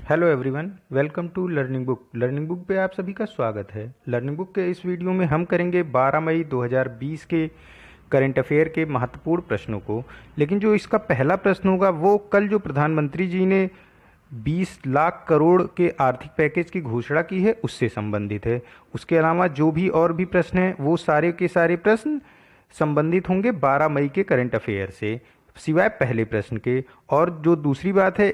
Hello everyone, welcome to learning book. Learning book पे आप सभी का स्वागत है। लर्निंग बुक के इस वीडियो में हम करेंगे 12 मई 2020 के करंट अफेयर के महत्वपूर्ण प्रश्नों को। लेकिन जो इसका पहला प्रश्न होगा वो कल जो प्रधानमंत्री जी ने 20 लाख करोड़ के आर्थिक पैकेज की घोषणा की है उससे संबंधित है। उसके अलावा जो भी और भी प्रश्न हैं वो सारे के सारे प्रश्न संबंधित होंगे 12 मई के करंट अफेयर से, सिवाय पहले प्रश्न के। और जो दूसरी बात है,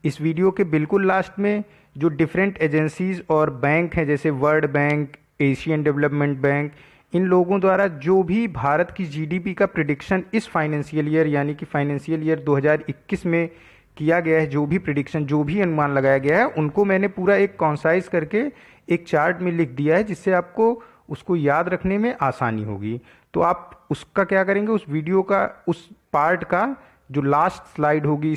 इस वीडियो के बिल्कुल लास्ट में जो डिफरेंट एजेंसीज और बैंक हैं जैसे world bank, Asian development bank, इन लोगों द्वारा जो भी भारत की जीडीपी का प्रिडिक्शन इस फाइनेंशियल ईयर यानी कि फाइनेंशियल ईयर 2021 में किया गया है, जो भी प्रिडिक्शन, जो भी अनुमान लगाया गया है, उनको मैंने पूरा एक कॉन्साइज करके एक चार्ट में लिख दिया है, जिससे आपको उसको याद रखने में आसानी होगी। तो आप उसका क्या करेंगे, उस वीडियो का उस पार्ट का जो लास्ट स्लाइड होगी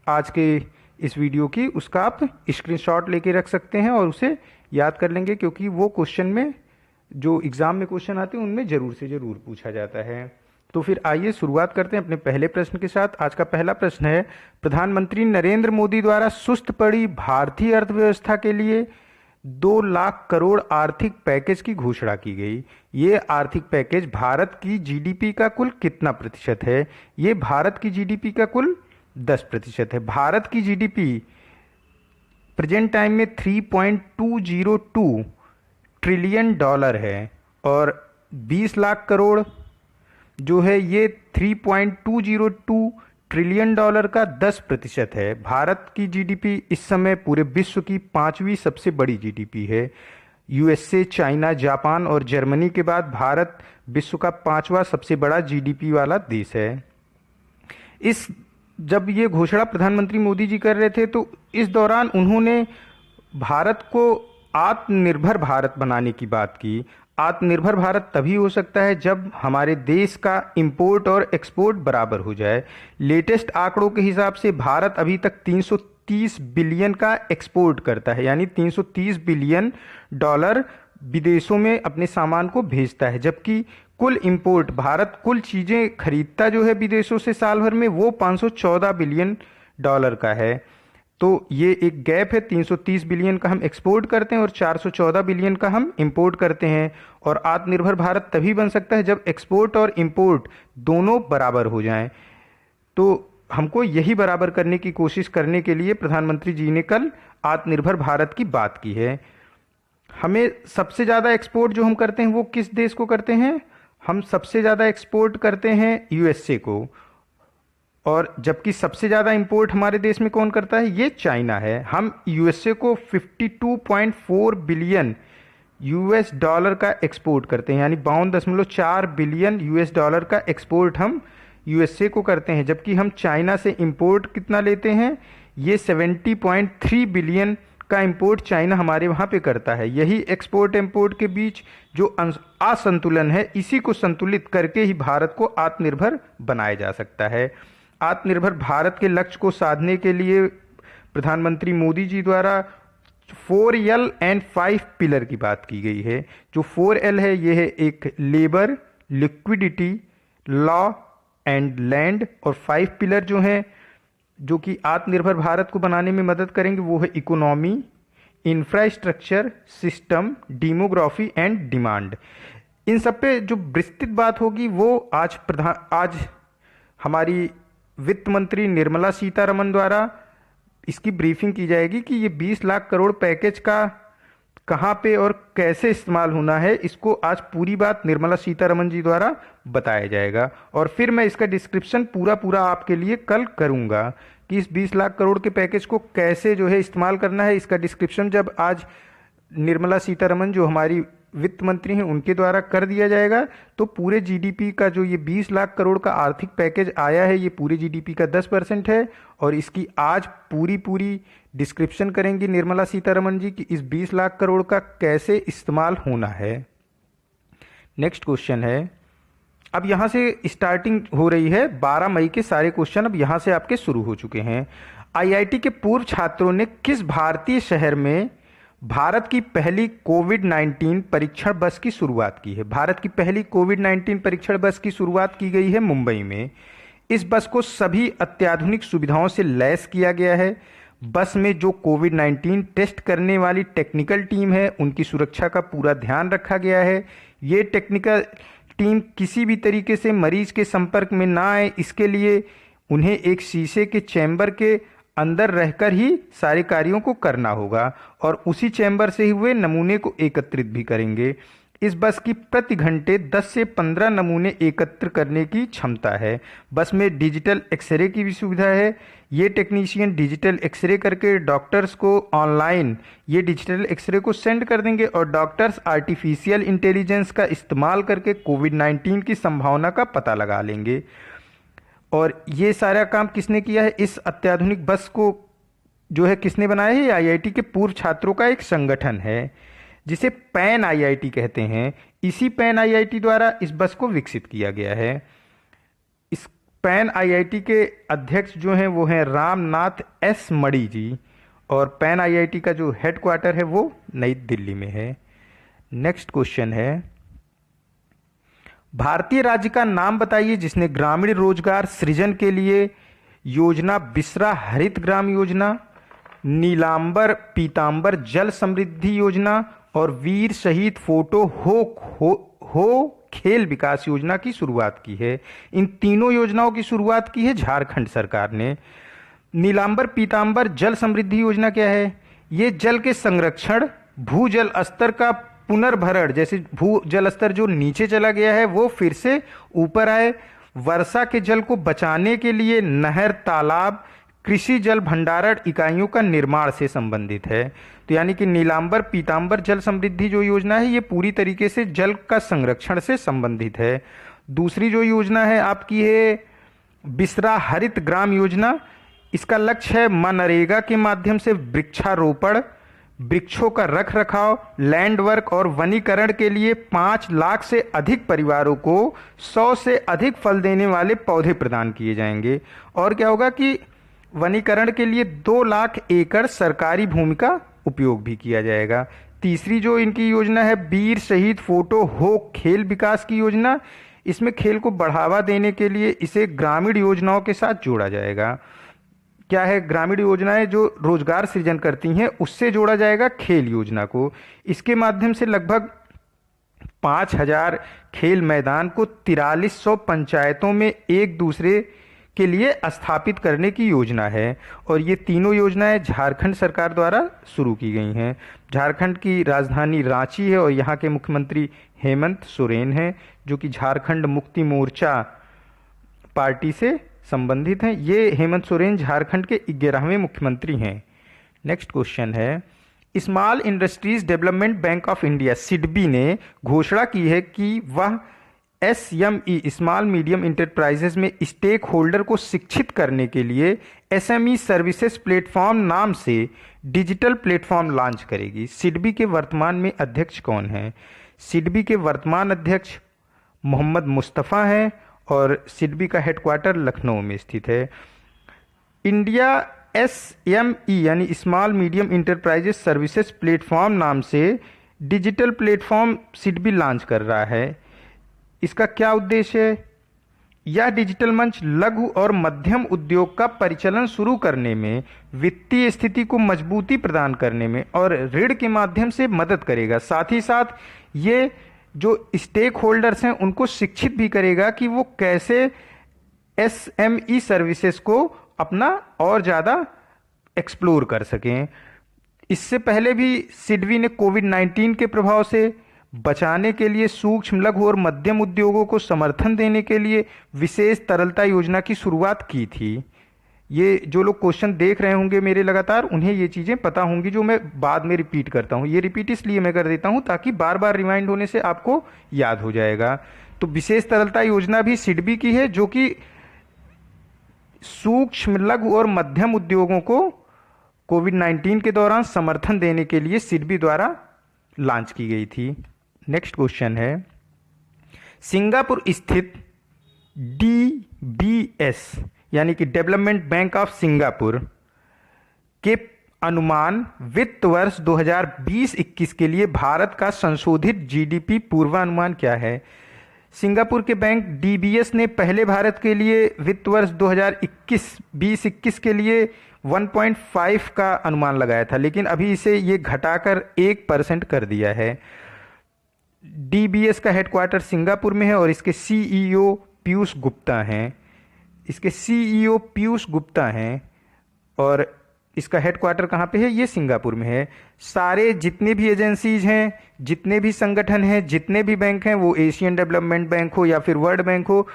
आज के इस वीडियो की, उसका आप स्क्रीनशॉट लेके रख सकते हैं और उसे याद कर लेंगे, क्योंकि वो क्वेश्चन में जो एग्जाम में क्वेश्चन आते हैं उनमें जरूर से जरूर पूछा जाता है। तो फिर आइए शुरुआत करते हैं अपने पहले प्रश्न के साथ। आज का पहला प्रश्न है, प्रधानमंत्री नरेंद्र मोदी द्वारा सुस्त पड़ी भारतीय अर्थव्यवस्था के लिए 2 लाख करोड़ आर्थिक पैकेज की घोषणा की गई। ये आर्थिक पैकेज भारत की जीडीपी का कुल कितना प्रतिशत है? ये भारत की जीडीपी का कुल 10% है। भारत की जीडीपी प्रेजेंट टाइम में 3.202 ट्रिलियन डॉलर है और 20 लाख करोड़ जो है ये 3.202 ट्रिलियन डॉलर का 10% है। भारत की जीडीपी इस समय पूरे विश्व की 5वीं सबसे बड़ी जीडीपी है। यूएसए, चाइना, जापान और जर्मनी के बाद भारत विश्व का 5वां सबसे बड़ा जीडीपी वाला देश है। जब ये घोषणा प्रधानमंत्री मोदी जी कर रहे थे तो इस दौरान उन्होंने भारत को आत्मनिर्भर भारत बनाने की बात की। आत्मनिर्भर भारत तभी हो सकता है जब हमारे देश का इंपोर्ट और एक्सपोर्ट बराबर हो जाए। लेटेस्ट आंकड़ों के हिसाब से भारत अभी तक 330 बिलियन का एक्सपोर्ट करता है, यानी 330 बिलियन डॉलर विदेशों में अपने सामान को भेजता है, जबकि कुल इंपोर्ट, भारत कुल चीजें खरीदता जो है विदेशों से साल भर में, वो 514 बिलियन डॉलर का है। तो ये एक गैप है, 330 बिलियन का हम एक्सपोर्ट करते हैं और 414 बिलियन का हम इंपोर्ट करते हैं। और आत्मनिर्भर भारत तभी बन सकता है जब एक्सपोर्ट और इंपोर्ट दोनों बराबर हो जाएं। तो हमको यही बराबर करने की कोशिश करने के लिए प्रधानमंत्री जी ने कल आत्मनिर्भर भारत की बात की है। हमें सबसे ज़्यादा एक्सपोर्ट जो हम करते हैं वो किस देश को करते हैं? हम सबसे ज़्यादा एक्सपोर्ट करते हैं यूएसए को, और जबकि सबसे ज़्यादा इंपोर्ट हमारे देश में कौन करता है? ये चाइना है। हम यूएसए को 52.4 बिलियन यूएस डॉलर का एक्सपोर्ट करते हैं, यानी 52.4 बिलियन यूएस डॉलर का एक्सपोर्ट हम यूएसए को करते हैं, जबकि हम चाइना से इंपोर्ट कितना लेते हैं? ये 70.3 बिलियन का इंपोर्ट चाइना हमारे वहाँ पे करता है। यही एक्सपोर्ट इंपोर्ट के बीच जो असंतुलन है, इसी को संतुलित करके ही भारत को आत्मनिर्भर बनाया जा सकता है। आत्मनिर्भर भारत के लक्ष्य को साधने के लिए प्रधानमंत्री मोदी जी द्वारा 4L एंड 5 पिलर की बात की गई है। जो 4L है ये है एक labour, liquidity, law and land, और 5 पिलर जो हैं जो कि आत्मनिर्भर भारत को बनाने में मदद करेंगे वो है economy, infrastructure, system, demography and demand. इन सब पे जो विस्तृत बात होगी वो आज हमारी वित्त मंत्री निर्मला सीतारमण द्वारा इसकी ब्रीफिंग की जाएगी कि ये 20 लाख करोड़ पैकेज का कहाँ पे और कैसे इस्तेमाल होना है। इसको आज पूरी बात निर्मला सीतारमण जी द्वारा बताया जाएगा, और फिर मैं इसका डिस्क्रिप्शन पूरा आपके लिए कल करूँगा कि इस 20 लाख करोड़ के पैकेज को कैसे जो है इस्तेमाल करना है। इसका डिस्क्रिप्शन जब आज निर्मला सीतारमण जो हमारी वित्त मंत्री हैं उनके द्वारा कर दिया जाएगा, तो पूरे जीडीपी का जो ये 20 लाख करोड़ का आर्थिक पैकेज आया है, ये पूरे जीडीपी का 10% है, और इसकी आज पूरी डिस्क्रिप्शन करेंगी निर्मला सीतारमण जी कि इस 20 लाख करोड़ का कैसे इस्तेमाल होना है। नेक्स्ट क्वेश्चन है, अब यहाँ से स्टार्टिंग हो रही है 12 मई के सारे क्वेश्चन अब यहाँ से आपके शुरू हो चुके हैं। आईआईटी के पूर्व छात्रों ने किस भारतीय शहर में भारत की पहली कोविड-19 परीक्षण बस की शुरुआत की है? भारत की पहली कोविड-19 परीक्षण बस की शुरुआत की गई है मुंबई में। इस बस को सभी अत्याधुनिक सुविधाओं से लैस किया गया है। बस में जो कोविड-19 टेस्ट करने वाली टेक्निकल टीम है उनकी सुरक्षा का पूरा ध्यान रखा गया है। ये टेक्निकल टीम किसी भी तरीके से मरीज के संपर्क में ना आए, इसके लिए उन्हें एक शीशे के चैम्बर के अंदर रहकर ही सारे कार्यों को करना होगा और उसी चैम्बर से ही वे नमूने को एकत्रित भी करेंगे। इस बस की प्रति घंटे 10 से 15 नमूने एकत्र करने की क्षमता है। बस में डिजिटल एक्सरे की भी सुविधा है। ये टेक्नीशियन डिजिटल एक्सरे करके डॉक्टर्स को ऑनलाइन ये डिजिटल एक्सरे को सेंड कर देंगे और डॉक्टर्स आर्टिफिशियल इंटेलिजेंस का इस्तेमाल करके कोविड-19 की संभावना का पता लगा लेंगे। और ये सारा काम किसने किया है? इस अत्याधुनिक बस को जो है किसने बनाया है? आईआईटी के पूर्व छात्रों का एक संगठन है जिसे पैन आईआईटी कहते हैं। इसी पैन आईआईटी द्वारा इस बस को विकसित किया गया है। इस पैन आईआईटी के अध्यक्ष जो हैं वो हैं रामनाथ एस मणि जी और पैन आईआईटी का जो हेडक्वार्टर है वो नई दिल्ली में है। नेक्स्ट क्वेश्चन है, भारतीय राज्य का नाम बताइए जिसने ग्रामीण रोजगार सृजन के लिए योजना बिसरा हरित ग्राम योजना, नीलांबर पीतांबर जल समृद्धि योजना और वीर शहीद फोटो हो खेल विकास योजना की शुरुआत की है। इन तीनों योजनाओं की शुरुआत की है झारखंड सरकार ने। नीलांबर पीतांबर जल समृद्धि योजना क्या है? ये जल के संरक्षण, भूजल स्तर का पुनर्भरण, जैसे भूजल स्तर जो नीचे चला गया है वो फिर से ऊपर आए, वर्षा के जल को बचाने के लिए नहर, तालाब, कृषि जल भंडारण इकाइयों का निर्माण से संबंधित है। तो यानी कि नीलांबर पीतांबर जल समृद्धि जो योजना है ये पूरी तरीके से जल का संरक्षण से संबंधित है। दूसरी जो योजना है आपकी है बिसरा हरित ग्राम योजना। इसका लक्ष्य है मनरेगा के माध्यम से वृक्षारोपण, वृक्षों का रख रखाव, लैंड वर्क और वनीकरण के लिए 5 लाख से अधिक परिवारों को 100 से अधिक फल देने वाले पौधे प्रदान किए जाएंगे। और क्या होगा कि वनीकरण के लिए 2 लाख एकड़ सरकारी भूमि का उपयोग भी किया जाएगा। तीसरी जो इनकी योजना है वीर शहीद फोटो हो खेल विकास की योजना। इसमें खेल को बढ़ावा देने के लिए इसे ग्रामीण योजनाओं के साथ जोड़ा जाएगा। क्या है? ग्रामीण योजनाएं जो रोजगार सृजन करती हैं उससे जोड़ा जाएगा खेल योजना को। इसके माध्यम से लगभग 5000 खेल मैदान को 4300 पंचायतों में एक दूसरे के लिए स्थापित करने की योजना है। और ये तीनों योजनाएं झारखंड सरकार द्वारा शुरू की गई हैं। झारखंड की राजधानी रांची है और यहाँ के मुख्यमंत्री हेमंत सोरेन हैं जो कि झारखंड मुक्ति मोर्चा पार्टी से संबंधित हैं। ये हेमंत सोरेन झारखंड के 11वें मुख्यमंत्री हैं। नेक्स्ट क्वेश्चन है, small industries development bank of India SIDBI ने घोषणा की है कि वह एसएमई स्मॉल मीडियम इंटरप्राइजेज में स्टेक होल्डर को शिक्षित करने के लिए एसएमई सर्विसेज प्लेटफॉर्म नाम से डिजिटल प्लेटफॉर्म लॉन्च करेगी। सिडबी के वर्तमान में अध्यक्ष कौन हैं? सिडबी के वर्तमान अध्यक्ष मोहम्मद मुस्तफ़ा हैं और सिडबी का हेडक्वार्टर लखनऊ में स्थित है। इंडिया एसएमई यानी small medium enterprises services platform नाम से डिजिटल प्लेटफॉर्म सिडबी लॉन्च कर रहा है। इसका क्या उद्देश्य है? यह डिजिटल मंच लघु और मध्यम उद्योग का परिचालन शुरू करने में, वित्तीय स्थिति को मजबूती प्रदान करने में और ऋण के माध्यम से मदद करेगा। साथ ही साथ ये जो स्टेक होल्डर्स हैं उनको शिक्षित भी करेगा कि वो कैसे एसएमई सर्विसेज को अपना और ज़्यादा एक्सप्लोर कर सकें। इससे पहले भी सिडबी ने कोविड-19 के प्रभाव से बचाने के लिए सूक्ष्म, लघु और मध्यम उद्योगों को समर्थन देने के लिए विशेष तरलता योजना की शुरुआत की थी। ये जो लोग क्वेश्चन देख रहे होंगे मेरे लगातार, उन्हें ये चीज़ें पता होंगी जो मैं बाद में रिपीट करता हूँ। ये रिपीट इसलिए मैं कर देता हूँ ताकि बार बार रिमाइंड होने से आपको याद हो जाएगा। तो विशेष तरलता योजना भी सिडबी की है जो कि सूक्ष्म, लघु और मध्यम उद्योगों को कोविड-19 के दौरान समर्थन देने के लिए सिडबी द्वारा लॉन्च की गई थी। नेक्स्ट क्वेश्चन है, सिंगापुर स्थित डीबीएस यानी कि डेवलपमेंट बैंक ऑफ सिंगापुर के अनुमान वित्त वर्ष 2020-21 के लिए भारत का संशोधित जीडीपी पूर्वानुमान क्या है? सिंगापुर के बैंक डीबीएस ने पहले भारत के लिए वित्त वर्ष 2021 के लिए 1.5 का अनुमान लगाया था, लेकिन अभी इसे ये घटाकर 1% कर दिया है। डीबीएस का हेडक्वार्टर सिंगापुर में है और इसके सीईओ पीयूष गुप्ता हैं। और इसका हेडक्वार्टर कहाँ पे है? ये सिंगापुर में है। सारे जितने भी एजेंसीज हैं, जितने भी संगठन हैं, जितने भी बैंक हैं, वो एशियन डेवलपमेंट बैंक हो या फिर वर्ल्ड बैंक हो,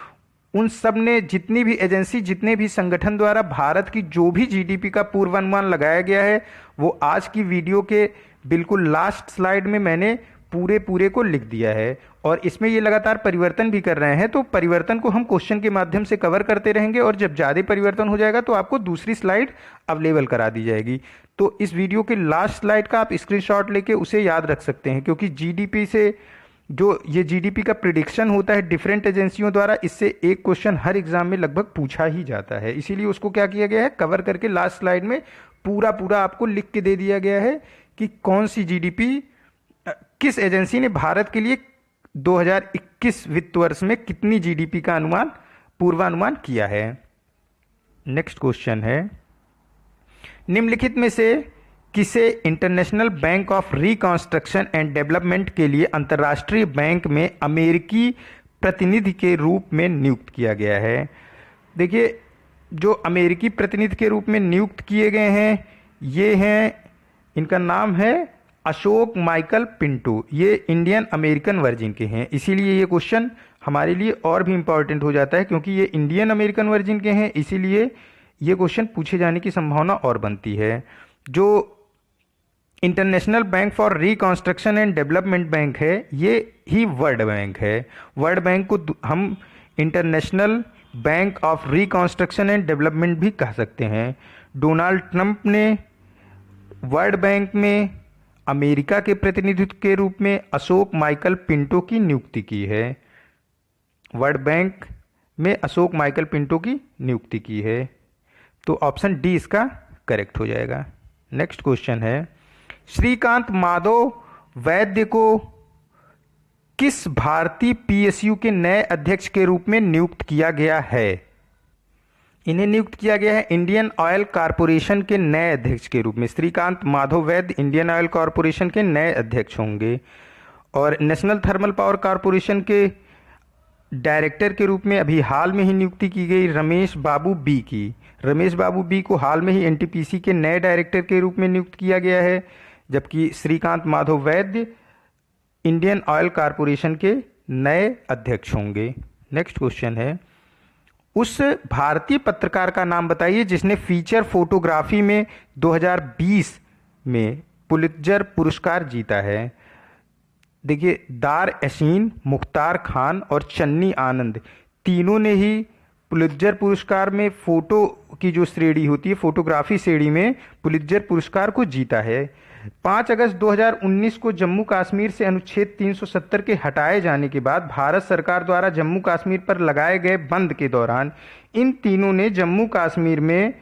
उन सब ने, जितनी भी एजेंसी, जितने भी संगठन द्वारा भारत की जो भी जीडीपी का पूर्वानुमान लगाया गया है, वो आज की वीडियो के बिल्कुल लास्ट स्लाइड में मैंने पूरे को लिख दिया है। और इसमें ये लगातार परिवर्तन भी कर रहे हैं, तो परिवर्तन को हम क्वेश्चन के माध्यम से कवर करते रहेंगे और जब ज़्यादा परिवर्तन हो जाएगा तो आपको दूसरी स्लाइड अवेलेबल करा दी जाएगी। तो इस वीडियो के लास्ट स्लाइड का आप स्क्रीनशॉट लेके उसे याद रख सकते हैं, क्योंकि जीडीपी से जो ये जीडीपी का प्रिडिक्शन होता है डिफरेंट एजेंसियों द्वारा, इससे एक क्वेश्चन हर एग्जाम में लगभग पूछा ही जाता है। इसीलिए उसको क्या किया गया है, कवर करके लास्ट स्लाइड में पूरा आपको लिख के दे दिया गया है कि कौन सी जीडीपी, किस एजेंसी ने भारत के लिए 2021 वित्त वर्ष में कितनी जीडीपी का पूर्वानुमान किया है। नेक्स्ट क्वेश्चन है, निम्नलिखित में से किसे international bank of reconstruction and development के लिए अंतर्राष्ट्रीय बैंक में अमेरिकी प्रतिनिधि के रूप में नियुक्त किया गया है? देखिए, जो अमेरिकी प्रतिनिधि के रूप में नियुक्त किए गए हैं, ये हैं, इनका नाम है अशोक माइकल पिंटो। ये इंडियन अमेरिकन वर्जिन के हैं, इसीलिए ये क्वेश्चन हमारे लिए और भी इंपॉर्टेंट हो जाता है, क्योंकि ये इंडियन अमेरिकन वर्जिन के हैं, इसीलिए ये क्वेश्चन पूछे जाने की संभावना और बनती है। जो international bank for reconstruction and development bank है, ये ही वर्ल्ड बैंक है। वर्ल्ड बैंक को हम international bank of reconstruction and development भी कह सकते हैं। डोनाल्ड ट्रंप ने वर्ल्ड बैंक में अमेरिका के प्रतिनिधित्व के रूप में अशोक माइकल पिंटो की नियुक्ति की है। वर्ल्ड बैंक में अशोक माइकल पिंटो की नियुक्ति की है, तो ऑप्शन डी इसका करेक्ट हो जाएगा। नेक्स्ट क्वेश्चन है, श्रीकांत माधव वैद्य को किस भारतीय पीएसयू के नए अध्यक्ष के रूप में नियुक्त किया गया है? इन्हें नियुक्त किया गया है इंडियन ऑयल कॉरपोरेशन के नए अध्यक्ष के रूप में। श्रीकांत माधव वैद्य इंडियन ऑयल कॉरपोरेशन के नए अध्यक्ष होंगे। और नेशनल थर्मल पावर कॉरपोरेशन के डायरेक्टर के रूप में अभी हाल में ही नियुक्ति की गई रमेश बाबू बी की। रमेश बाबू बी को हाल में ही एनटीपीसी के नए डायरेक्टर के रूप में नियुक्त किया गया है, जबकि श्रीकांत माधव वैद्य इंडियन ऑयल कॉरपोरेशन के नए अध्यक्ष होंगे। नेक्स्ट क्वेश्चन है, उस भारतीय पत्रकार का नाम बताइए जिसने फीचर फोटोग्राफी में 2020 में पुलित्जर पुरस्कार जीता है। देखिए, दार एशीन, मुख्तार खान और चन्नी आनंद तीनों ने ही पुलित्जर पुरस्कार में फोटो की जो श्रेणी होती है, फोटोग्राफी श्रेणी में पुलित्जर पुरस्कार को जीता है। 5 अगस्त 2019 को जम्मू कश्मीर से अनुच्छेद 370 के हटाए जाने के बाद भारत सरकार द्वारा जम्मू कश्मीर पर लगाए गए बंद के दौरान इन तीनों ने जम्मू कश्मीर में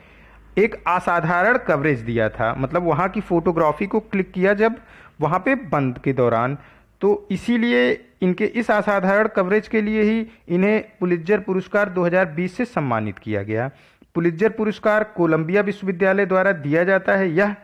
एक असाधारण कवरेज दिया था। मतलब वहाँ की फोटोग्राफी को क्लिक किया जब वहाँ पे बंद के दौरान, तो इसीलिए इनके इस असाधारण कवरेज के लिए ही इन्हें पुलित्जर पुरस्कार 2020 से सम्मानित किया गया। पुलित्जर पुरस्कार कोलंबिया विश्वविद्यालय द्वारा दिया जाता है। यह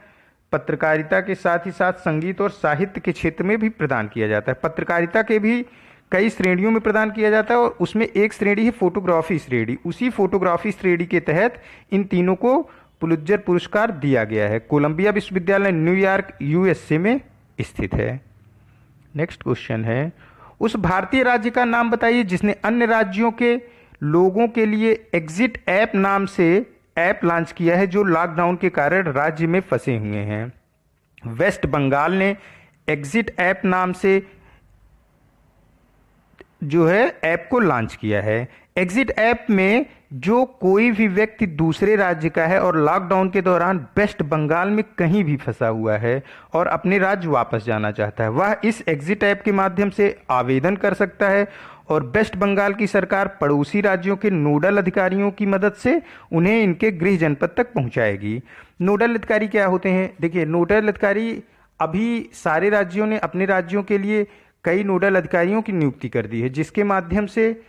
पत्रकारिता के साथ ही साथ संगीत और साहित्य के क्षेत्र में भी प्रदान किया जाता है। पत्रकारिता के भी कई श्रेणियों में प्रदान किया जाता है और उसमें एक श्रेणी है फोटोग्राफी श्रेणी। उसी फोटोग्राफी श्रेणी के तहत इन तीनों को पुलित्जर पुरस्कार दिया गया है। कोलंबिया विश्वविद्यालय न्यूयॉर्क यूएसए में स्थित है। नेक्स्ट क्वेश्चन है, उस भारतीय राज्य का नाम बताइए जिसने अन्य राज्यों के लोगों के लिए एग्जिट ऐप नाम से ऐप लॉन्च किया है जो लॉकडाउन के कारण राज्य में फंसे हुए हैं। वेस्ट बंगाल ने एग्जिट ऐप नाम से जो है ऐप को लॉन्च किया है। एग्जिट ऐप में जो कोई भी व्यक्ति दूसरे राज्य का है और लॉकडाउन के दौरान वेस्ट बंगाल में कहीं भी फंसा हुआ है और अपने राज्य वापस जाना चाहता है, वह इस एग्जिट ऐप के माध्यम से आवेदन कर सकता है और वेस्ट बंगाल की सरकार पड़ोसी राज्यों के नोडल अधिकारियों की मदद से उन्हें इनके गृह जनपद तक पहुंचाएगी। नोडल अधिकारी क्या होते हैं? देखिए, नोडल अधिकारी अभी सारे राज्यों ने अपने राज्यों के लिए कई नोडल अधिकारियों की नियुक्ति कर दी है, जिसके माध्यम से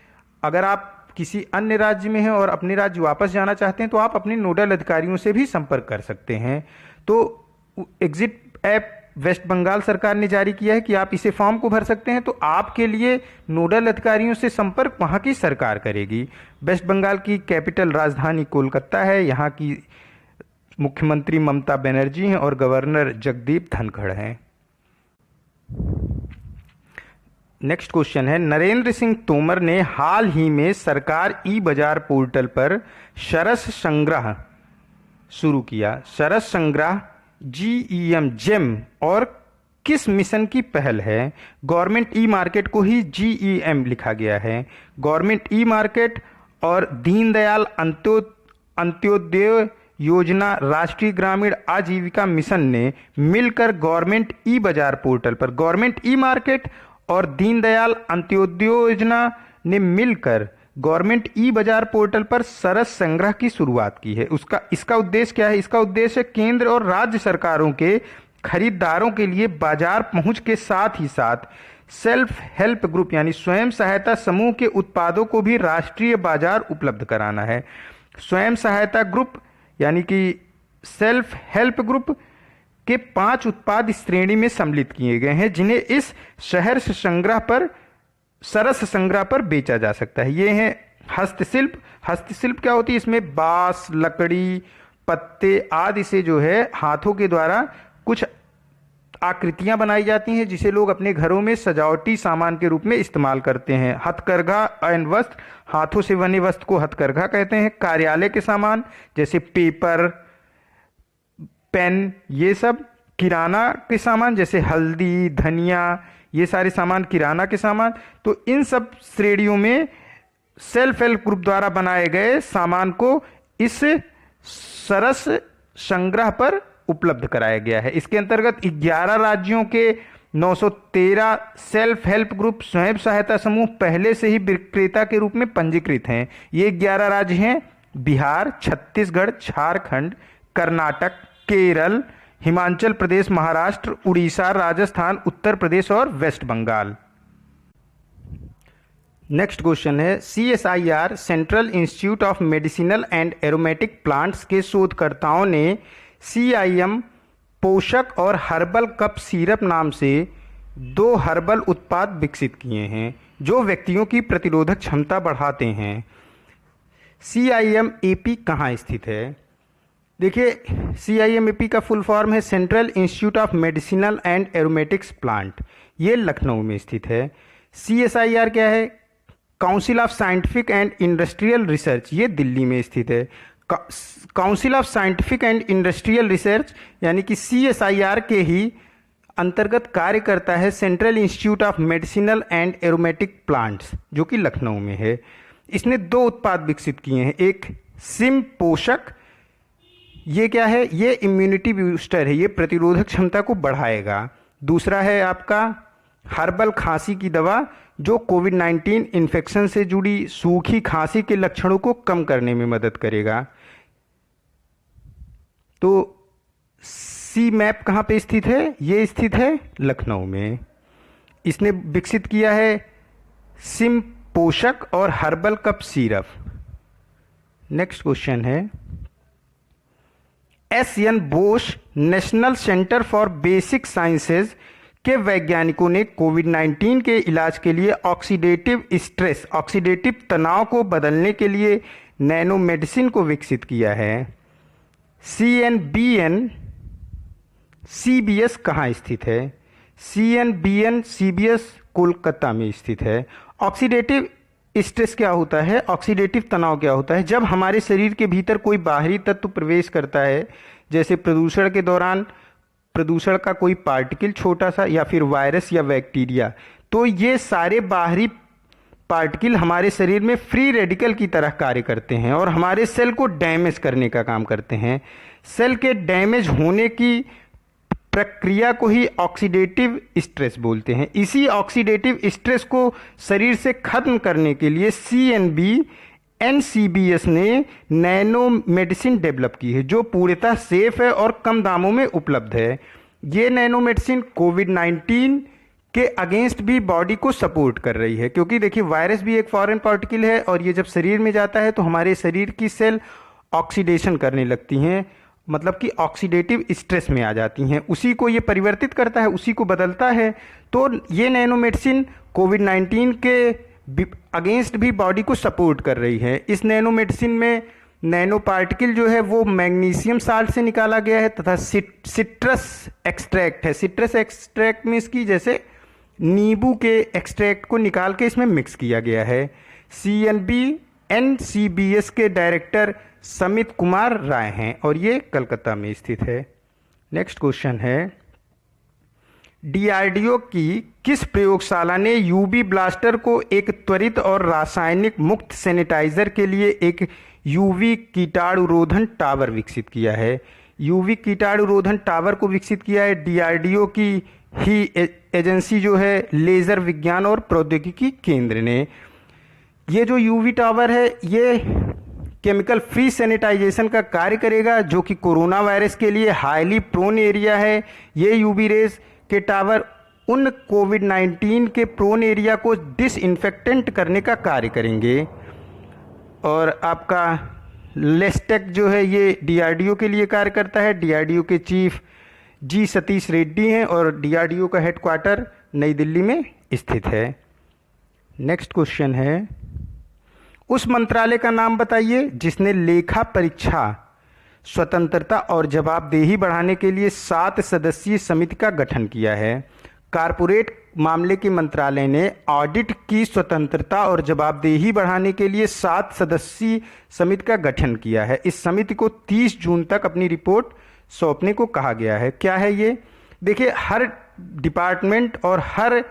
अगर आप किसी अन्य राज्य में हैं और अपने राज्य वापस जाना चाहते हैं तो आप अपने नोडल अधिकारियों से भी संपर्क कर सकते हैं। तो एग्जिट ऐप वेस्ट बंगाल सरकार ने जारी किया है कि आप इसे फॉर्म को भर सकते हैं, तो आपके लिए नोडल अधिकारियों से संपर्क वहाँ की सरकार करेगी। वेस्ट बंगाल की कैपिटल राजधानी कोलकाता है, यहाँ की मुख्यमंत्री ममता बनर्जी हैं और गवर्नर जगदीप धनखड़ हैं। नेक्स्ट क्वेश्चन है, नरेंद्र सिंह तोमर ने हाल ही में सरकार ई बाजार पोर्टल पर सरस संग्रह शुरू किया। सरस संग्रह GEM और किस मिशन की पहल है? गवर्नमेंट ई मार्केट को ही GEM लिखा गया है। गवर्नमेंट ई मार्केट और दीनदयाल अंत्योदय योजना राष्ट्रीय ग्रामीण आजीविका मिशन ने मिलकर गवर्नमेंट ई बाजार पोर्टल पर, गवर्नमेंट ई मार्केट और दीनदयाल अंत्योदय योजना ने मिलकर गवर्नमेंट ई बाजार पोर्टल पर सरस संग्रह की शुरुआत की है। इसका उद्देश्य क्या है? इसका उद्देश्य केंद्र और राज्य सरकारों के खरीदारों के लिए बाजार पहुंच के साथ ही साथ सेल्फ हेल्प ग्रुप यानी स्वयं सहायता समूह के उत्पादों को भी राष्ट्रीय बाजार उपलब्ध कराना है। स्वयं सहायता ग्रुप यानी कि सेल्फ हेल्प ग्रुप के 5 उत्पाद इस श्रेणी में सम्मिलित किए गए हैं, जिन्हें इस शहर संग्रह पर, सरस संग्रह पर बेचा जा सकता है। ये हैं हस्तशिल्प। हस्तशिल्प क्या होती है? इसमें बांस, लकड़ी, पत्ते आदि से जो है हाथों के द्वारा कुछ आकृतियां बनाई जाती हैं, जिसे लोग अपने घरों में सजावटी सामान के रूप में इस्तेमाल करते हैं। हथकरघा एवं वस्त्र, हाथों से बने वस्त्र को हथकरघा कहते हैं। कार्यालय के सामान जैसे पेपर, पेन, ये सब। किराना के सामान जैसे हल्दी, धनिया, ये सारे सामान किराना के सामान। तो इन सब श्रेणियों में सेल्फ हेल्प ग्रुप द्वारा बनाए गए सामान को इस सरस संग्रह पर उपलब्ध कराया गया है। इसके अंतर्गत 11 राज्यों के 913 सेल्फ हेल्प ग्रुप स्वयं सहायता समूह पहले से ही विक्रेता के रूप में पंजीकृत हैं। ये 11 राज्य हैं: बिहार, छत्तीसगढ़, झारखंड, कर्नाटक, केरल, हिमाचल प्रदेश, महाराष्ट्र, उड़ीसा, राजस्थान, उत्तर प्रदेश और वेस्ट बंगाल। नेक्स्ट क्वेश्चन है, CSIR central institute of medicinal and aromatic plants के शोधकर्ताओं ने CIM पोषक और हर्बल कप सिरप नाम से 2 हर्बल उत्पाद विकसित किए हैं जो व्यक्तियों की प्रतिरोधक क्षमता बढ़ाते हैं। CIMAP कहाँ स्थित है? देखिए, CIMAP का फुल फॉर्म है central institute of medicinal and aromatics plant. ये लखनऊ में स्थित है। CSIR क्या है? Council of scientific and industrial research, ये दिल्ली में स्थित है। Council of scientific and industrial research यानी कि CSIR के ही अंतर्गत कार्य करता है central institute of medicinal and aromatic plants, जो कि लखनऊ में है। इसने 2 उत्पाद विकसित किए हैं। एक सिम पोषक, ये क्या है? ये इम्यूनिटी बूस्टर है, ये प्रतिरोधक क्षमता को बढ़ाएगा। दूसरा है आपका हर्बल खांसी की दवा, जो कोविड-19 इन्फेक्शन से जुड़ी सूखी खांसी के लक्षणों को कम करने में मदद करेगा। तो CMAP कहाँ पे स्थित है? ये स्थित है लखनऊ में। इसने विकसित किया है सिम पोषक और herbal cup syrup. Next question है, SN Bose national centre for basic sciences के वैज्ञानिकों ने कोविड-19 के इलाज के लिए ऑक्सीडेटिव स्ट्रेस, ऑक्सीडेटिव तनाव को बदलने के लिए नैनो मेडिसिन को विकसित किया है। CNBN CBS कहाँ स्थित है? CNBN CBS कोलकाता में स्थित है। ऑक्सीडेटिव स्ट्रेस क्या होता है? ऑक्सीडेटिव तनाव क्या होता है? जब हमारे शरीर के भीतर कोई बाहरी तत्व प्रवेश करता है, जैसे प्रदूषण के दौरान प्रदूषण का कोई पार्टिकल छोटा सा, या फिर वायरस या बैक्टीरिया, तो ये सारे बाहरी पार्टिकल हमारे शरीर में फ्री रेडिकल की तरह कार्य करते हैं और हमारे सेल को डैमेज करने का काम करते हैं। सेल के डैमेज होने की प्रक्रिया को ही ऑक्सीडेटिव स्ट्रेस बोलते हैं। इसी ऑक्सीडेटिव स्ट्रेस को शरीर से खत्म करने के लिए CNBN-CBS ने नैनो मेडिसिन डेवलप की है, जो पूर्णतः सेफ है और कम दामों में उपलब्ध है। ये नैनो मेडिसिन कोविड-19 के अगेंस्ट भी बॉडी को सपोर्ट कर रही है, क्योंकि देखिए वायरस भी एक फॉरेन पार्टिकल है और ये जब शरीर में जाता है तो हमारे शरीर की सेल ऑक्सीडेशन करने लगती हैं, मतलब कि ऑक्सीडेटिव स्ट्रेस में आ जाती हैं, उसी को ये परिवर्तित करता है, उसी को बदलता है। तो ये नैनो मेडिसिन कोविड-19 के अगेंस्ट भी बॉडी को सपोर्ट कर रही है। इस नैनो मेडिसिन में नैनो पार्टिकल जो है वो मैग्नीशियम साल्ट से निकाला गया है तथा सिट्रस एक्सट्रैक्ट है। सिट्रस एक्सट्रैक्ट में इसकी जैसे नींबू के एक्सट्रैक्ट को निकाल के इसमें मिक्स किया गया है। CNBNCBS के डायरेक्टर समित कुमार राय हैं और ये कलकत्ता में स्थित है। नेक्स्ट क्वेश्चन है, DRDO की किस प्रयोगशाला ने यूवी ब्लास्टर को एक त्वरित और रासायनिक मुक्त सैनिटाइजर के लिए एक यूवी कीटाणुरोधन टावर विकसित किया है? यूवी कीटाणुरोधन टावर को विकसित किया है DRDO की ही एजेंसी जो है लेजर विज्ञान और प्रौद्योगिकी केंद्र ने। ये जो यूवी टावर है ये केमिकल फ्री सैनिटाइजेशन का कार्य करेगा, जो कि कोरोना वायरस के लिए हाईली प्रोन एरिया है। ये यूवी रेज के टावर उन कोविड-19 के प्रोन एरिया को डिसइंफेक्टेंट करने का कार्य करेंगे। और आपका लेस्टेक जो है ये DRDO के लिए कार्य करता है। DRDO के चीफ जी सतीश रेड्डी हैं और DRDO का हेडक्वार्टर नई दिल्ली में स्थित है। नेक्स्ट क्वेश्चन है, उस मंत्रालय का नाम बताइए जिसने लेखा परीक्षा स्वतंत्रता और जवाबदेही बढ़ाने के लिए 7 सदस्यीय समिति का गठन किया है। कारपोरेट मामले के मंत्रालय ने ऑडिट की स्वतंत्रता और जवाबदेही बढ़ाने के लिए 7 सदस्यीय समिति का गठन किया है। इस समिति को 30 जून तक अपनी रिपोर्ट सौंपने को कहा गया है। क्या है ये? देखिए, हर डिपार्टमेंट और हर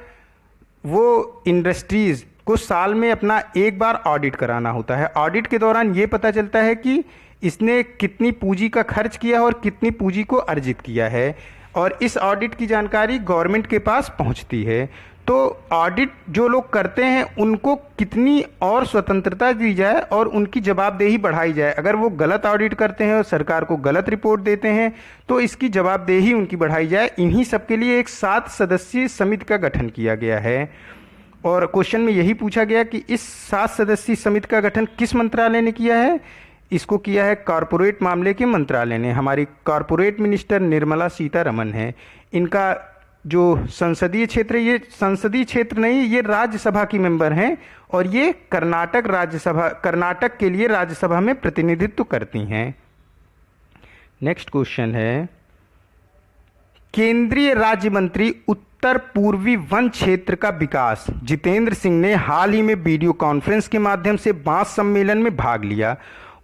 वो इंडस्ट्रीज को साल में अपना एक बार ऑडिट कराना होता है। ऑडिट के दौरान ये पता चलता है कि इसने कितनी पूंजी का खर्च किया और कितनी पूंजी को अर्जित किया है, और इस ऑडिट की जानकारी गवर्नमेंट के पास पहुंचती है। तो ऑडिट जो लोग करते हैं उनको कितनी और स्वतंत्रता दी जाए और उनकी जवाबदेही बढ़ाई जाए। अगर वो गलत ऑडिट करते हैं और सरकार को गलत रिपोर्ट देते हैं तो इसकी जवाबदेही उनकी बढ़ाई जाए। इन्हीं सब के लिए एक 7 सदस्यीय समिति का गठन किया गया है। और क्वेश्चन में यही पूछा गया कि इस 7 सदस्यीय समिति का गठन किस मंत्रालय ने किया है? इसको किया है कॉरपोरेट मामले के मंत्रालय ने। हमारी कॉरपोरेट मिनिस्टर निर्मला सीतारमण है। इनका जो संसदीय क्षेत्र, ये संसदीय क्षेत्र नहीं, ये राज्यसभा की मेंबर हैं और ये कर्नाटक के लिए राज्यसभा में प्रतिनिधित्व करती हैं। नेक्स्ट क्वेश्चन है, केंद्रीय राज्य मंत्री उत्तर पूर्वी वन क्षेत्र का विकास जितेंद्र सिंह ने हाल ही में वीडियो कॉन्फ्रेंस के माध्यम से बांस सम्मेलन में भाग लिया।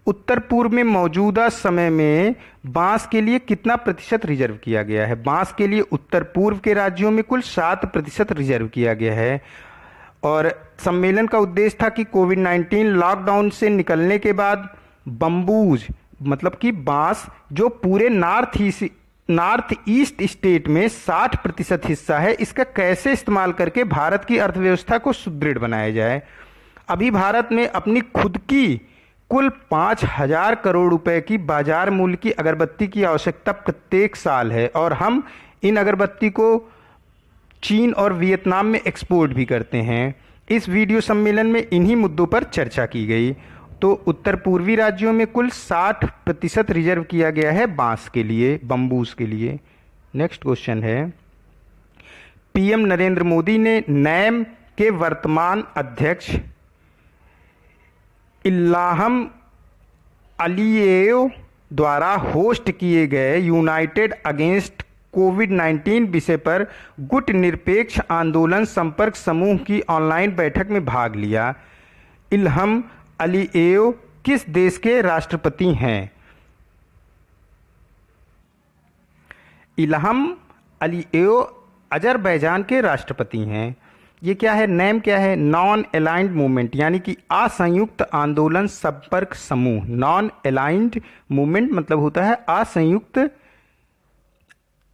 उत्तर पूर्व में मौजूदा समय में बांस के लिए कितना प्रतिशत रिजर्व किया गया है? बांस के लिए उत्तर पूर्व के राज्यों में कुल 7% रिजर्व किया गया है। और सम्मेलन का उद्देश्य था कि कोविड-19 लॉकडाउन से निकलने के बाद बम्बूज मतलब कि बांस जो पूरे नॉर्थ ईस्ट स्टेट में 60% हिस्सा है, इसका कैसे इस्तेमाल करके भारत की अर्थव्यवस्था को सुदृढ़ बनाया जाए। अभी भारत में अपनी खुद की कुल 5,000 करोड़ रुपए की बाजार मूल्य की अगरबत्ती की आवश्यकता प्रत्येक साल है और हम इन अगरबत्ती को चीन और वियतनाम में एक्सपोर्ट भी करते हैं। इस वीडियो सम्मेलन में इन्हीं मुद्दों पर चर्चा की गई। तो उत्तर पूर्वी राज्यों में कुल 60% रिजर्व किया गया है बांस के लिए, बम्बूस के लिए। नेक्स्ट क्वेश्चन है, पीएम नरेंद्र मोदी ने नैम के वर्तमान अध्यक्ष इल्हाम अलीयेव द्वारा होस्ट किए गए यूनाइटेड अगेंस्ट कोविड-19 विषय पर गुट निरपेक्ष आंदोलन संपर्क समूह की ऑनलाइन बैठक में भाग लिया। इल्हाम अलीयेव किस देश के राष्ट्रपति हैं? इल्हाम अलीयेव अजरबैजान के राष्ट्रपति हैं। ये क्या है? नैम क्या है? नॉन अलाइंड मूवमेंट, यानी कि असंयुक्त आंदोलन संपर्क समूह। नॉन अलाइंड मूवमेंट मतलब होता है असंयुक्त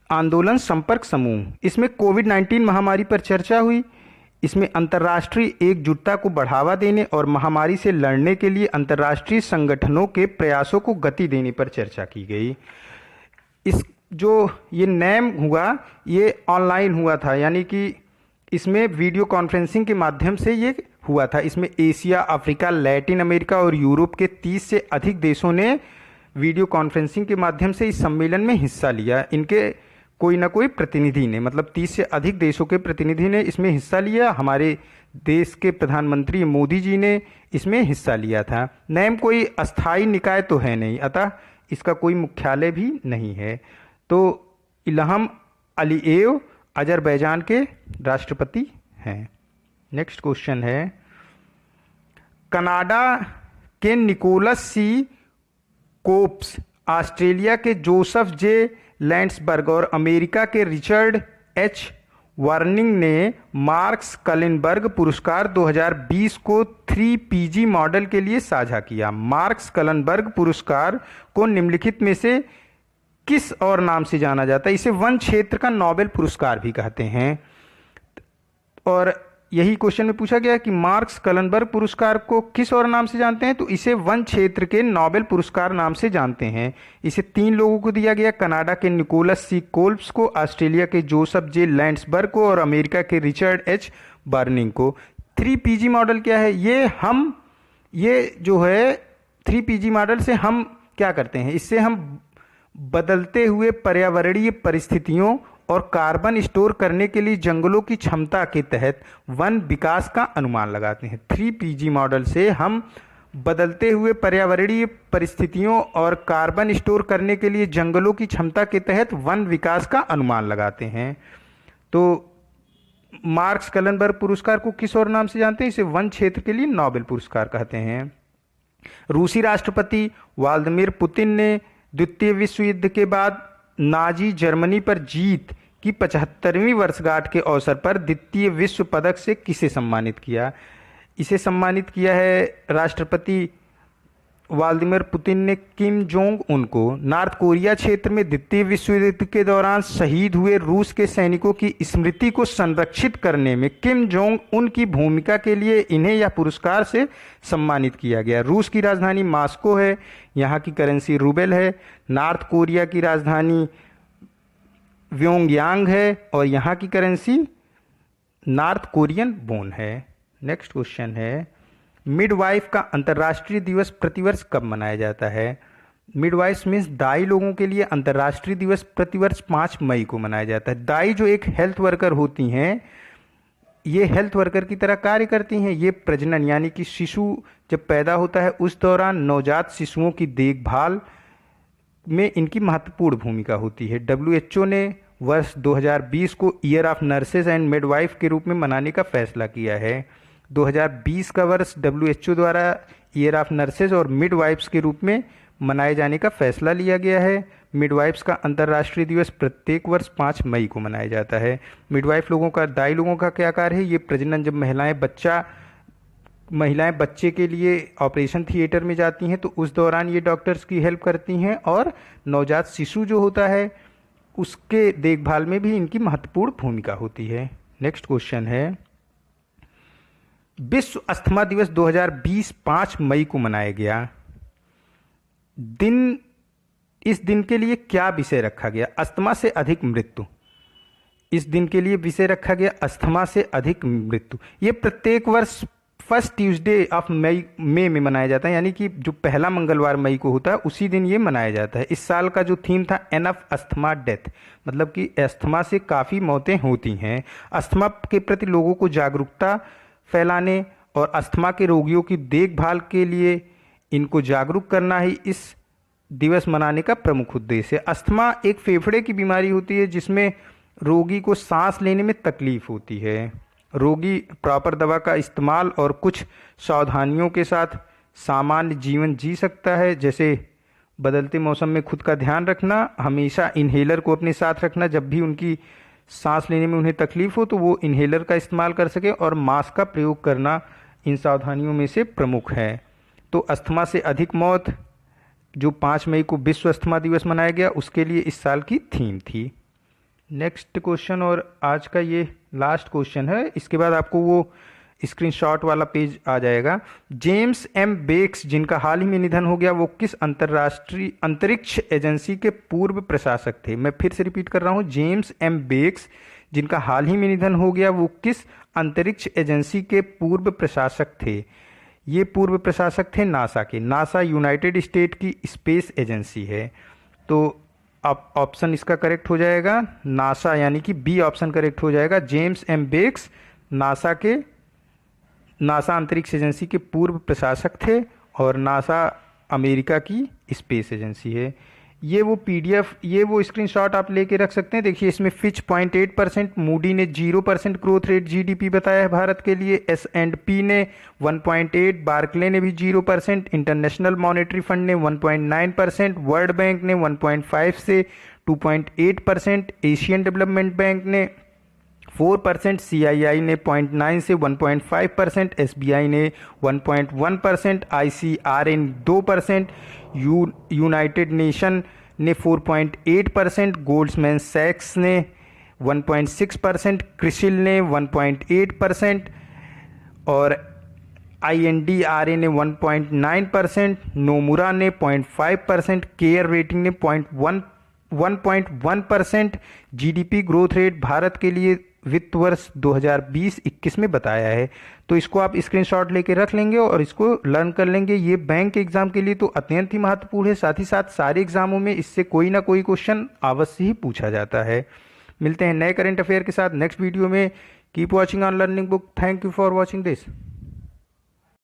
आंदोलन संपर्क समूह। इसमें कोविड-19 महामारी पर चर्चा हुई। इसमें अंतर्राष्ट्रीय एकजुटता को बढ़ावा देने और महामारी से लड़ने के लिए अंतर्राष्ट्रीय संगठनों के प्रयासों को गति देने पर चर्चा की गई। इस जो ये नैम हुआ ये ऑनलाइन हुआ था, यानी कि इसमें वीडियो कॉन्फ्रेंसिंग के माध्यम से ये हुआ था। इसमें एशिया, अफ्रीका, लैटिन अमेरिका और यूरोप के 30 से अधिक देशों ने वीडियो कॉन्फ्रेंसिंग के माध्यम से इस सम्मेलन में हिस्सा लिया। इनके कोई ना कोई प्रतिनिधि ने, मतलब 30 से अधिक देशों के प्रतिनिधि ने इसमें हिस्सा लिया। हमारे देश के प्रधानमंत्री मोदी जी ने इसमें हिस्सा लिया था। नैम कोई अस्थाई निकाय तो है नहीं, अतः इसका कोई मुख्यालय भी नहीं है। तो इल्हम अलीएव अजरबैजान के राष्ट्रपति हैं। नेक्स्ट क्वेश्चन है, कनाडा के निकोलस सी कोप्स, ऑस्ट्रेलिया के जोसेफ जे लैंड्सबर्ग और अमेरिका के रिचर्ड एच वार्निंग ने मार्क्स कलिनबर्ग पुरस्कार 2020 को 3PG मॉडल के लिए साझा किया। मार्क्स कलिनबर्ग पुरस्कार को निम्नलिखित में से किस और नाम से जाना जाता है? इसे वन क्षेत्र का नोबेल पुरस्कार भी कहते हैं। और यही क्वेश्चन में पूछा गया कि मार्क्स कलिनबर्ग पुरस्कार को किस और नाम से जानते हैं, तो इसे वन क्षेत्र के नोबेल पुरस्कार नाम से जानते हैं। इसे 3 लोगों को दिया गया, कनाडा के निकोलस सी कोल्ब्स को, ऑस्ट्रेलिया के जोसेफ जे लैंड्सबर्ग को और अमेरिका के रिचर्ड एच वार्निंग को। 3PG मॉडल क्या है? ये जो है 3PG मॉडल से हम क्या करते हैं, इससे हम बदलते हुए पर्यावरणीय परिस्थितियों और कार्बन स्टोर करने के लिए जंगलों की क्षमता के तहत वन विकास का अनुमान लगाते हैं। 3PG मॉडल से हम बदलते हुए पर्यावरणीय परिस्थितियों और कार्बन स्टोर करने के लिए जंगलों की क्षमता के तहत वन विकास का अनुमान लगाते हैं। तो मार्क्स कलिनबर्ग पुरस्कार को किस और नाम से जानते हैं? इसे वन क्षेत्र के लिए नोबेल पुरस्कार कहते हैं। रूसी राष्ट्रपति व्लादिमीर पुतिन ने द्वितीय विश्व युद्ध के बाद नाजी जर्मनी पर जीत की 75वीं वर्षगांठ के अवसर पर द्वितीय विश्व पदक से किसे सम्मानित किया? इसे सम्मानित किया है राष्ट्रपति व्लादिमीर पुतिन ने किम जोंग उन को। नॉर्थ कोरिया क्षेत्र में द्वितीय विश्व युद्ध के दौरान शहीद हुए रूस के सैनिकों की स्मृति को संरक्षित करने में किम जोंग उन की भूमिका के लिए इन्हें यह पुरस्कार से सम्मानित किया गया। रूस की राजधानी मॉस्को है, यहाँ की करेंसी रूबेल है। नॉर्थ कोरिया की राजधानी व्योंगयांग है और यहाँ की करेंसी नॉर्थ कोरियन वोन है। नेक्स्ट क्वेश्चन है, मिडवाइफ का अंतर्राष्ट्रीय दिवस प्रतिवर्ष कब मनाया जाता है? मिडवाइफ मीन्स दाई लोगों के लिए अंतर्राष्ट्रीय दिवस प्रतिवर्ष 5 मई को मनाया जाता है। दाई जो एक हेल्थ वर्कर होती हैं, ये हेल्थ वर्कर की तरह कार्य करती हैं। ये प्रजनन यानी कि शिशु जब पैदा होता है उस दौरान नवजात शिशुओं की देखभाल में इनकी महत्वपूर्ण भूमिका होती है। WHO ने वर्ष 2020 को year of nurses and midwife के रूप में मनाने का फैसला किया है। 2020 का वर्ष WHO द्वारा ईयर ऑफ नर्सेज और मिडवाइफ्स के रूप में मनाए जाने का फैसला लिया गया है। मिडवाइफ्स का अंतर्राष्ट्रीय दिवस प्रत्येक वर्ष 5 मई को मनाया जाता है। मिडवाइफ लोगों का, दाई लोगों का क्या कार्य है? ये प्रजनन, जब महिलाएं बच्चे के लिए ऑपरेशन थिएटर में जाती हैं तो उस दौरान ये डॉक्टर्स की हेल्प करती हैं और नवजात शिशु जो होता है उसके देखभाल में भी इनकी महत्वपूर्ण भूमिका होती है। नेक्स्ट क्वेश्चन है, विश्व अस्थमा दिवस 2020 5 मई को मनाया गया। इस दिन के लिए क्या विषय रखा गया? अस्थमा से अधिक मृत्यु। इस दिन के लिए विषय रखा गया अस्थमा से अधिक मृत्यु। ये प्रत्येक वर्ष फर्स्ट ट्यूसडे ऑफ मई में मनाया जाता है, यानी कि जो पहला मंगलवार मई को होता है उसी दिन ये मनाया जाता है। इस साल का जो थीम था एनफ अस्थमा डेथ, मतलब कि अस्थमा से काफ़ी मौतें होती हैं। अस्थमा के प्रति लोगों को जागरूकता फैलाने और अस्थमा के रोगियों की देखभाल के लिए इनको जागरूक करना ही इस दिवस मनाने का प्रमुख उद्देश्य है। अस्थमा एक फेफड़े की बीमारी होती है जिसमें रोगी को सांस लेने में तकलीफ होती है। रोगी प्रॉपर दवा का इस्तेमाल और कुछ सावधानियों के साथ सामान्य जीवन जी सकता है, जैसे बदलते मौसम में खुद का ध्यान रखना, हमेशा इन्हेलर को अपने साथ रखना, जब भी उनकी सांस लेने में उन्हें तकलीफ हो तो वो इन्हेलर का इस्तेमाल कर सके, और मास्क का प्रयोग करना इन सावधानियों में से प्रमुख है। तो अस्थमा से अधिक मौत जो 5 मई को विश्व अस्थमा दिवस मनाया गया उसके लिए इस साल की थीम थी। नेक्स्ट क्वेश्चन और आज का ये लास्ट क्वेश्चन है, इसके बाद आपको वो स्क्रीनशॉट वाला पेज आ जाएगा। जेम्स एम बेक्स जिनका हाल ही में निधन हो गया, वो किस अंतर्राष्ट्रीय अंतरिक्ष एजेंसी के पूर्व प्रशासक थे? मैं फिर से रिपीट कर रहा हूँ, जेम्स एम बेक्स जिनका हाल ही में निधन हो गया वो किस अंतरिक्ष एजेंसी के पूर्व प्रशासक थे? ये पूर्व प्रशासक थे नासा के। नासा यूनाइटेड स्टेट की स्पेस एजेंसी है। तो अब ऑप्शन इसका करेक्ट हो जाएगा नासा, यानी कि बी ऑप्शन करेक्ट हो जाएगा। जेम्स एम बेक्स नासा अंतरिक्ष एजेंसी के पूर्व प्रशासक थे और नासा अमेरिका की स्पेस एजेंसी है। ये वो पीडीएफ, ये वो स्क्रीनशॉट आप लेके रख सकते हैं। देखिए इसमें फिच 0.8%, मूडी ने 0% ग्रोथ रेट जीडीपी बताया है भारत के लिए, S&P ने 1.8, बार्कले ने भी 0%, इंटरनेशनल मॉनेटरी फंड ने 1.9%, वर्ल्ड बैंक ने 1.5 से 2.8%, एशियन डेवलपमेंट बैंक ने 4%, CII ने 0.9 से 1.5%, SBI ने 1.1%, ICRA ने 2%, यूनाइटेड नेशन ने 4.8%, गोल्डमैन सैक्स ने 1.6%, क्रिसिल ने 1.8% और INDRA ने 1.9%, नोमुरा ने 0.5%, केयर रेटिंग ने 1.1% जीडीपी ग्रोथ रेट भारत के लिए वित्त वर्ष 2020-21 में बताया है। तो इसको आप स्क्रीनशॉट लेके रख लेंगे और इसको लर्न कर लेंगे। ये बैंक के एग्जाम के लिए तो अत्यंत ही महत्वपूर्ण है, साथ ही साथ सारे एग्जामों में इससे कोई ना कोई क्वेश्चन अवश्य ही पूछा जाता है। मिलते हैं नए करंट अफेयर के साथ नेक्स्ट वीडियो में। Keep watching on learning book. Thank you for watching this.